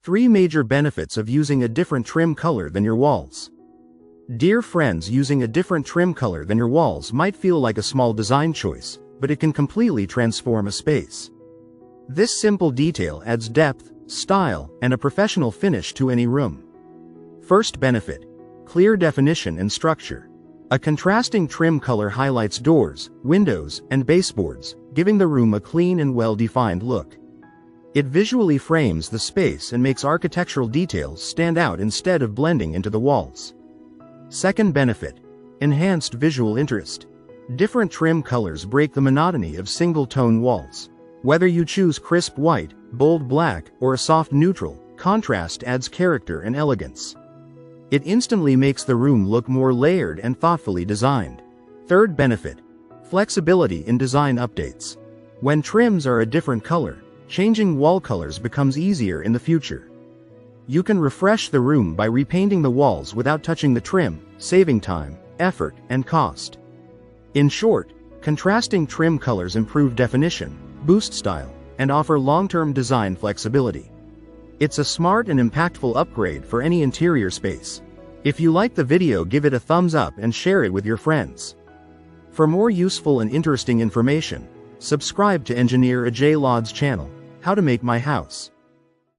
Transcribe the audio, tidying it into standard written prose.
3 major benefits of using a different trim color than your walls. Dear friends, using a different trim color than your walls might feel like a small design choice, but it can completely transform a space. This simple detail adds depth, style, and a professional finish to any room. First benefit: clear definition and structure. A contrasting trim color highlights doors, windows, and baseboards, giving the room a clean and well-defined look. It visually frames the space and makes architectural details stand out instead of blending into the walls. Second benefit: enhanced visual interest. Different trim colors break the monotony of single-tone walls. Whether you choose crisp white, bold black, or a soft neutral, contrast adds character and elegance. It instantly makes the room look more layered and thoughtfully designed. Third benefit: flexibility in design updates. When trims are a different color, changing wall colors becomes easier in the future. You can refresh the room by repainting the walls without touching the trim, saving time, effort, and cost. In short, contrasting trim colors improve definition, boost style, and offer long-term design flexibility. It's a smart and impactful upgrade for any interior space. If you like the video, give it a thumbs up and share it with your friends. For more useful and interesting information, subscribe to Engineer Ajay Lod's channel, How to Make My House.